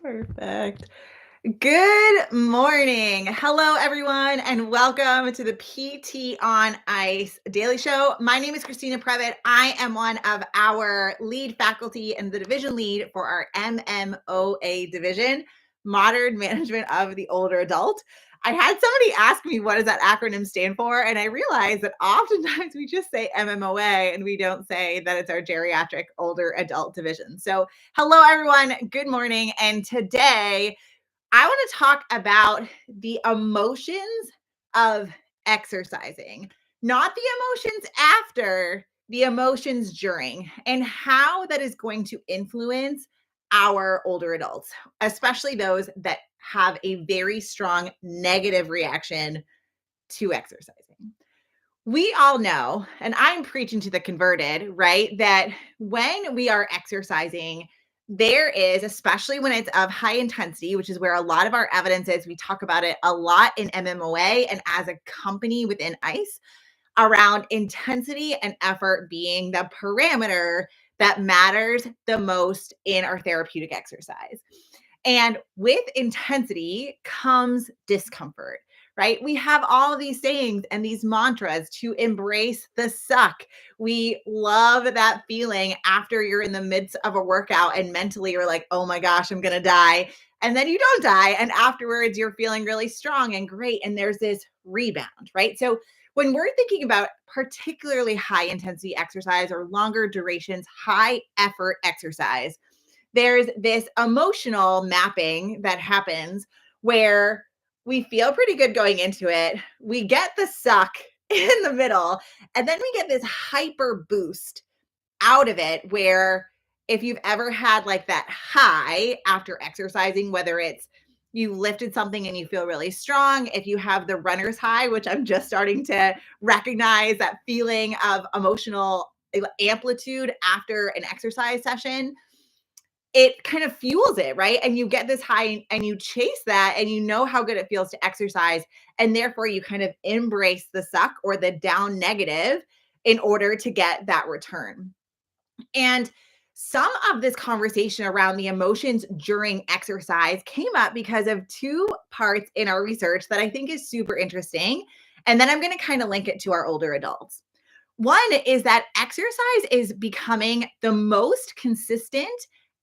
Perfect. Good morning. Hello, everyone, and welcome to the PT on Ice Daily Show. My name is Christina Prevett. I am one of our lead faculty and the division lead for our MMOA division, Modern Management of the Older Adult. I had somebody ask me what does that acronym stand for, and I realized that oftentimes we just say MMOA and we don't say that it's our geriatric older adult division. So, hello, everyone. Good morning. And today, I want to talk about the emotions of exercising, not the emotions after, the emotions during, and how that is going to influence our older adults, especially those that have a very strong negative reaction to exercising. We all know, and I'm preaching to the converted, right? That when we are exercising, there is, especially when it's of high intensity, which is where a lot of our evidence is, we talk about it a lot in MMOA and as a company within ICE around intensity and effort being the parameter that matters the most in our therapeutic exercise. And with intensity comes discomfort, right? We have all of these sayings and these mantras to embrace the suck. We love that feeling after you're in the midst of a workout and mentally you're like, oh my gosh, I'm going to die. And then you don't die. And afterwards, you're feeling really strong and great. And there's this rebound, right? So when we're thinking about particularly high intensity exercise or longer durations, high effort exercise, there's this emotional mapping that happens where we feel pretty good going into it. We get the suck in the middle, and then we get this hyper boost out of it where if you've ever had like that high after exercising, whether it's you lifted something and you feel really strong, if you have the runner's high, which I'm just starting to recognize that feeling of emotional amplitude after an exercise session, it kind of fuels it, right? And you get this high and you chase that and you know how good it feels to exercise. And therefore, you kind of embrace the suck or the down negative in order to get that return. And some of this conversation around the emotions during exercise came up because of two parts in our research that I think is super interesting. And then I'm going to kind of link it to our older adults. One is that exercise is becoming the most consistent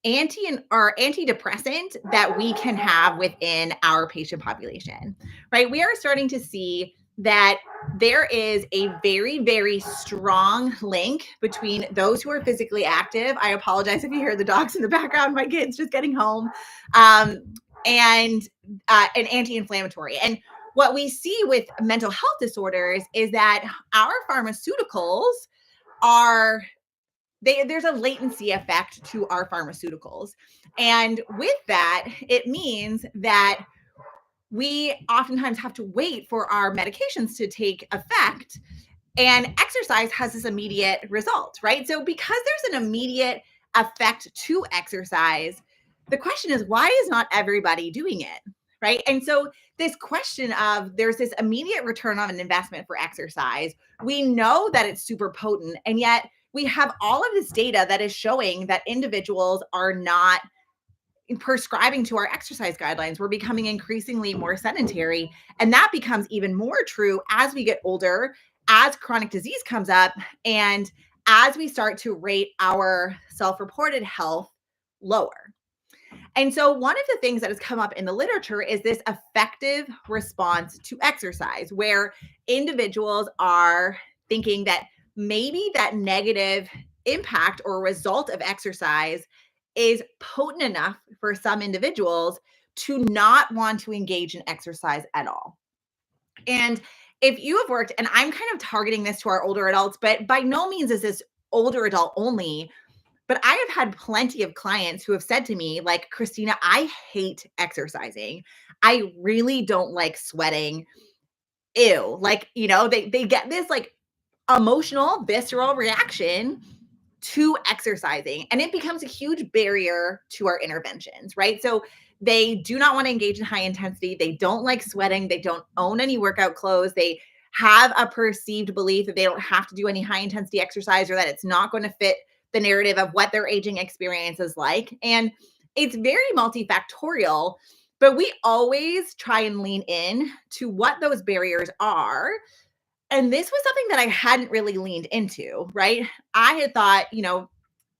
antidepressant that we can have within our patient population, right? We are starting to see that there is a very, very strong link between those who are physically active. I apologize if you hear the dogs in the background. My kid's just getting home, and an anti-inflammatory. And what we see with mental health disorders is that our pharmaceuticals are there's a latency effect to our pharmaceuticals. And with that, it means that we oftentimes have to wait for our medications to take effect. And exercise has this immediate result, right? So because there's an immediate effect to exercise, the question is, why is not everybody doing it? Right. And so this question of there's this immediate return on an investment for exercise. We know that it's super potent, and yet we have all of this data that is showing that individuals are not prescribing to our exercise guidelines. We're becoming increasingly more sedentary. And that becomes even more true as we get older, as chronic disease comes up, and as we start to rate our self-reported health lower. And so one of the things that has come up in the literature is this effective response to exercise, where individuals are thinking that maybe that negative impact or result of exercise is potent enough for some individuals to not want to engage in exercise at all. And if you have worked, and I'm kind of targeting this to our older adults, but by no means is this older adult only, but I have had plenty of clients who have said to me, like, Christina, I hate exercising. I really don't like sweating. Ew. Like, they get this like emotional, visceral reaction to exercising, and it becomes a huge barrier to our interventions, right? So they do not want to engage in high intensity. They don't like sweating. They don't own any workout clothes. They have a perceived belief that they don't have to do any high intensity exercise, or that it's not going to fit the narrative of what their aging experience is like. And it's very multifactorial, but we always try and lean in to what those barriers are. And this was something that I hadn't really leaned into, right? I had thought,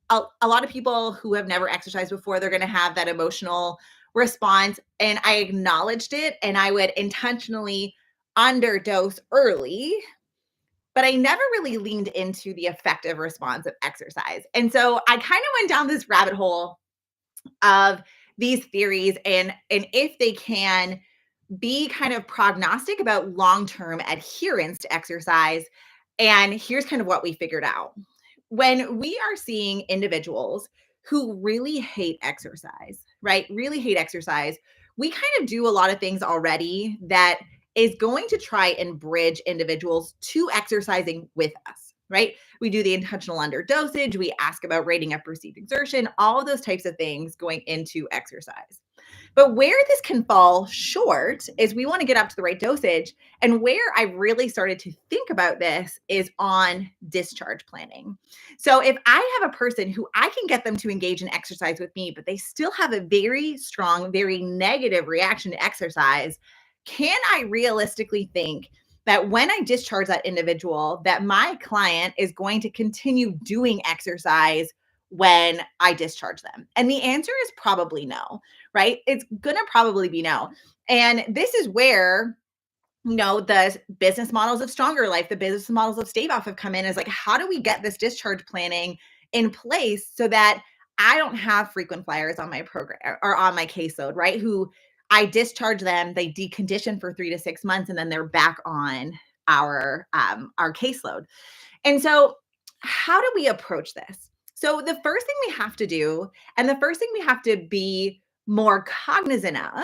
a lot of people who have never exercised before, they're going to have that emotional response. And I acknowledged it, and I would intentionally underdose early, but I never really leaned into the effective response of exercise. And so I kind of went down this rabbit hole of these theories and if they can be kind of prognostic about long-term adherence to exercise. And here's kind of what we figured out. When we are seeing individuals who really hate exercise, right? Really hate exercise, we kind of do a lot of things already that is going to try and bridge individuals to exercising with us, right? We do the intentional underdosage, we ask about rating of perceived exertion, all of those types of things going into exercise. But where this can fall short is we want to get up to the right dosage. And where I really started to think about this is on discharge planning. So if I have a person who I can get them to engage in exercise with me, but they still have a very strong, very negative reaction to exercise, can I realistically think that when I discharge that individual, that my client is going to continue doing exercise when I discharge them? And the answer is probably no, right? It's going to probably be no. And this is where, the business models of Stronger Life, the business models of Stave Off have come in, is like, how do we get this discharge planning in place so that I don't have frequent flyers on my program or on my caseload, right? Who I discharge them, they decondition for 3 to 6 months, and then they're back on our caseload. And so, how do we approach this? So, the first thing we have to do, and the first thing we have to be more cognizant of,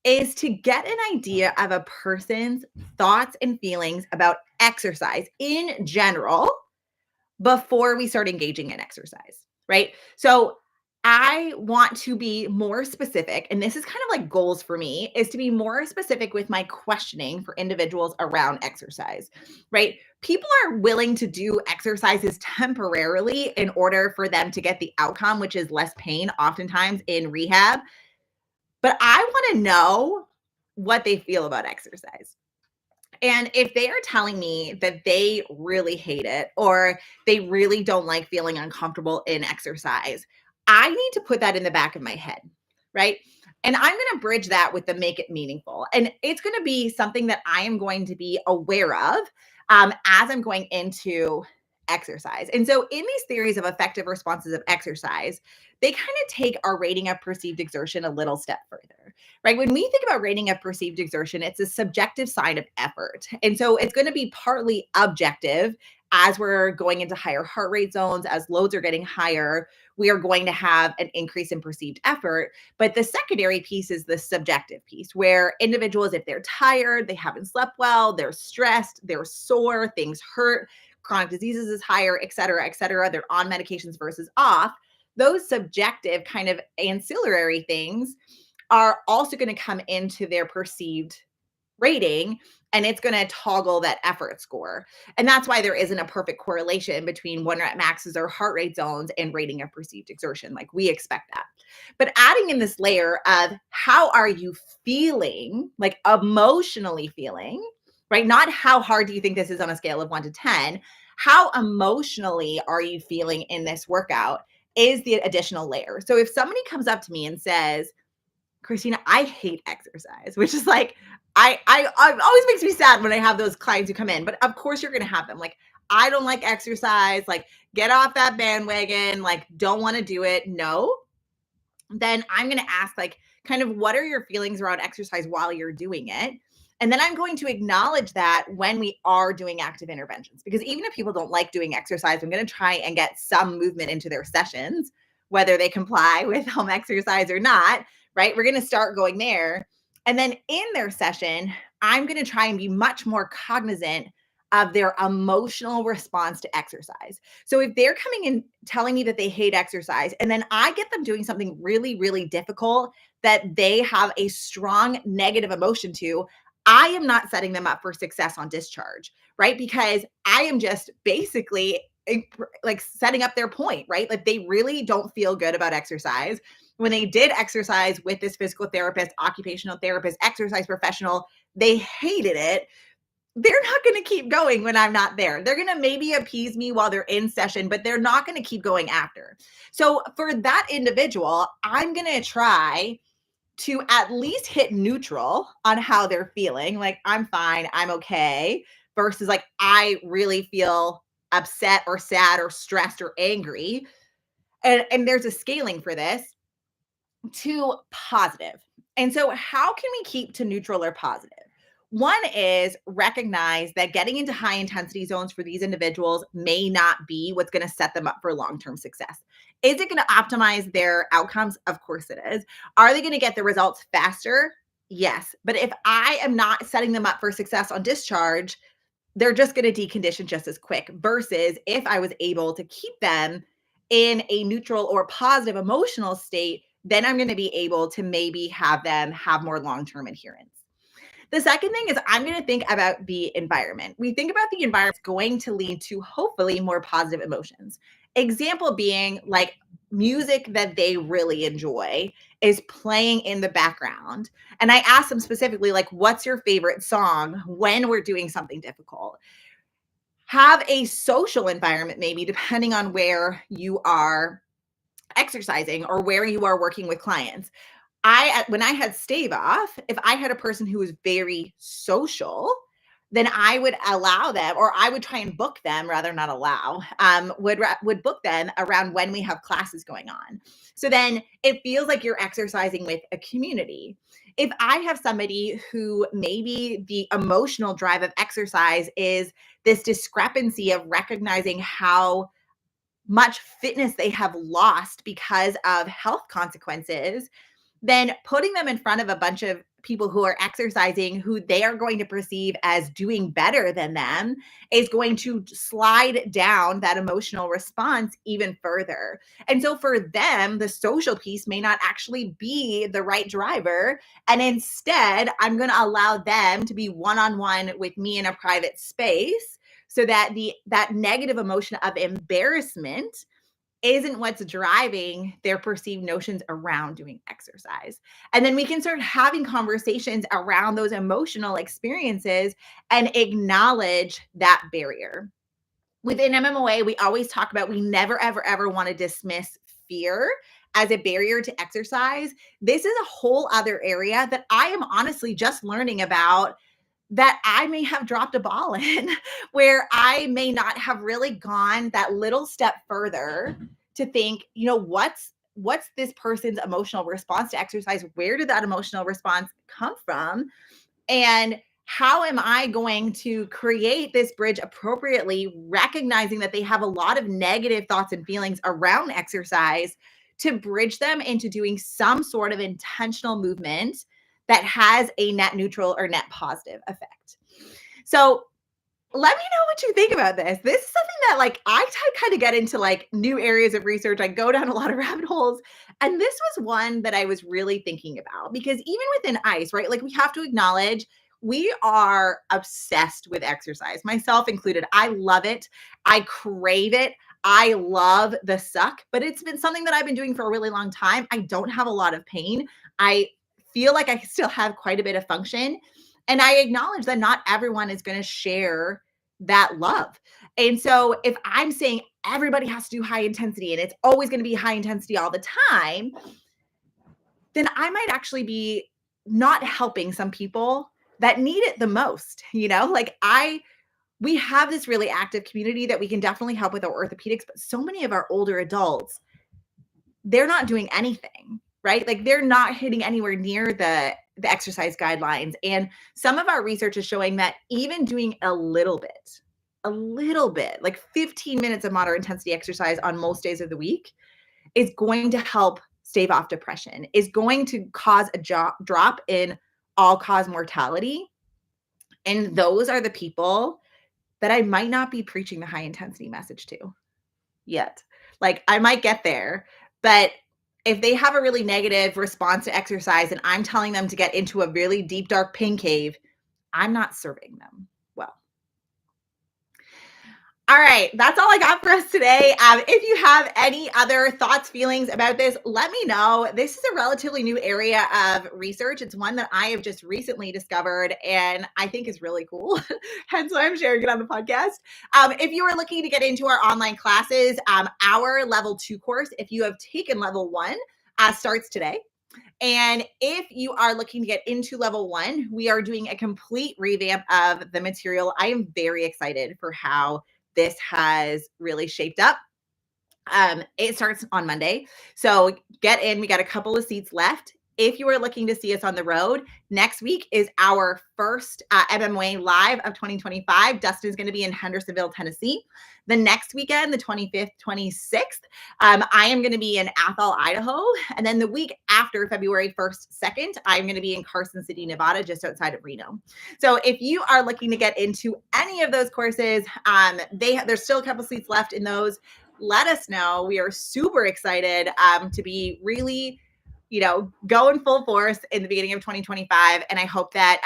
is to get an idea of a person's thoughts and feelings about exercise in general before we start engaging in exercise, right? So I want to be more specific, and this is kind of like goals for me, is to be more specific with my questioning for individuals around exercise, right? People are willing to do exercises temporarily in order for them to get the outcome, which is less pain, oftentimes in rehab. But I want to know what they feel about exercise. And if they are telling me that they really hate it or they really don't like feeling uncomfortable in exercise, I need to put that in the back of my head, right? And I'm going to bridge that with the make it meaningful. And it's going to be something that I am going to be aware of as I'm going into exercise. And so, in these theories of effective responses of exercise, they kind of take our rating of perceived exertion a little step further, right? When we think about rating of perceived exertion, it's a subjective sign of effort. And so it's going to be partly objective as we're going into higher heart rate zones, as loads are getting higher, we are going to have an increase in perceived effort. But the secondary piece is the subjective piece, where individuals, if they're tired, they haven't slept well, they're stressed, they're sore, things hurt, chronic diseases is higher, et cetera, they're on medications versus off. Those subjective kind of ancillary things are also going to come into their perceived rating, and it's going to toggle that effort score. And that's why there isn't a perfect correlation between 1 rep maxes or heart rate zones and rating of perceived exertion. Like, we expect that. But adding in this layer of how are you feeling, like emotionally feeling, right? Not how hard do you think this is on a scale of 1 to 10. How emotionally are you feeling in this workout is the additional layer. So if somebody comes up to me and says, Christina, I hate exercise, which is like, I always makes me sad when I have those clients who come in, but of course you're going to have them. Like, I don't like exercise, like, get off that bandwagon, like, don't want to do it. No. Then I'm going to ask, like, kind of what are your feelings around exercise while you're doing it? And then I'm going to acknowledge that when we are doing active interventions, because even if people don't like doing exercise, I'm going to try and get some movement into their sessions, whether they comply with home exercise or not, right? We're going to start going there. And then in their session, I'm going to try and be much more cognizant of their emotional response to exercise. So if they're coming in telling me that they hate exercise, and then I get them doing something really, really difficult that they have a strong negative emotion to, I am not setting them up for success on discharge, right? Because I am just basically like setting up their point, right? Like they really don't feel good about exercise. When they did exercise with this physical therapist, occupational therapist, exercise professional, they hated it. They're not going to keep going when I'm not there. They're going to maybe appease me while they're in session, but they're not going to keep going after. So for that individual, I'm going to try to at least hit neutral on how they're feeling. Like, I'm fine, I'm okay, versus like, I really feel upset or sad or stressed or angry. And there's a scaling for this to positive. And so, how can we keep to neutral or positive? One is recognize that getting into high intensity zones for these individuals may not be what's going to set them up for long term success. Is it going to optimize their outcomes? Of course it is. Are they going to get the results faster? Yes. But if I am not setting them up for success on discharge, they're just going to decondition just as quick, versus if I was able to keep them in a neutral or positive emotional state, then I'm going to be able to maybe have them have more long-term adherence. The second thing is I'm going to think about the environment. We think about the environment going to lead to hopefully more positive emotions. Example being like music that they really enjoy is playing in the background. And I ask them specifically, like, what's your favorite song when we're doing something difficult? Have a social environment, maybe depending on where you are exercising or where you are working with clients. When I had stave off, if I had a person who was very social, then I would allow them, or I would try and book them, rather not allow, would book them around when we have classes going on. So then it feels like you're exercising with a community. If I have somebody who maybe the emotional drive of exercise is this discrepancy of recognizing how much fitness they have lost because of health consequences, then putting them in front of a bunch of people who are exercising who they are going to perceive as doing better than them is going to slide down that emotional response even further. And so for them, the social piece may not actually be the right driver. And instead, I'm going to allow them to be one-on-one with me in a private space so that that negative emotion of embarrassment isn't what's driving their perceived notions around doing exercise. And then we can start having conversations around those emotional experiences and acknowledge that barrier. Within MMOA, we always talk about we never, ever, ever want to dismiss fear as a barrier to exercise. This is a whole other area that I am honestly just learning about, that I may have dropped a ball in, where I may not have really gone that little step further to think, what's this person's emotional response to exercise? Where did that emotional response come from? And how am I going to create this bridge appropriately, recognizing that they have a lot of negative thoughts and feelings around exercise, to bridge them into doing some sort of intentional movement that has a net neutral or net positive effect. So let me know what you think about this. This is something that like I kind of get into like new areas of research. I go down a lot of rabbit holes. And this was one that I was really thinking about, because even within ICE, right? Like we have to acknowledge we are obsessed with exercise, myself included. I love it. I crave it. I love the suck, but it's been something that I've been doing for a really long time. I don't have a lot of pain. I feel like I still have quite a bit of function. And I acknowledge that not everyone is going to share that love. And so if I'm saying everybody has to do high intensity and it's always going to be high intensity all the time, then I might actually be not helping some people that need it the most. Like we have this really active community that we can definitely help with our orthopedics, but so many of our older adults, they're not doing anything, right? Like they're not hitting anywhere near the exercise guidelines. And some of our research is showing that even doing a little bit, like 15 minutes of moderate intensity exercise on most days of the week is going to help stave off depression, is going to cause a drop in all-cause mortality. And those are the people that I might not be preaching the high intensity message to yet. Like I might get there, but if they have a really negative response to exercise and I'm telling them to get into a really deep, dark pain cave, I'm not serving them well. All right, that's all I got for us today. If you have any other thoughts, feelings about this, let me know. This is a relatively new area of research. It's one that I have just recently discovered and I think is really cool. Hence why I'm sharing it on the podcast. If you are looking to get into our online classes, our level 2 course, if you have taken level 1, starts today. And if you are looking to get into level 1, we are doing a complete revamp of the material. I am very excited for how this has really shaped up. It starts on Monday. So get in. We got a couple of seats left. If you are looking to see us on the road, next week is our first MMWA Live of 2025. Dustin is going to be in Hendersonville, Tennessee. The next weekend, the 25th, 26th, I am going to be in Athol, Idaho. And then the week after, February 1st, 2nd, I'm going to be in Carson City, Nevada, just outside of Reno. So if you are looking to get into any of those courses, there's still a couple seats left in those. Let us know. We are super excited to be really, going full force in the beginning of 2025. And I hope that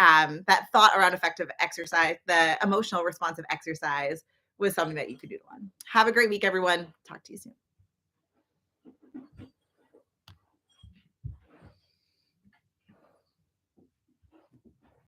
that thought around effective exercise, the emotional responsive exercise, was something that you could do to one. Have a great week, everyone. Talk to you soon.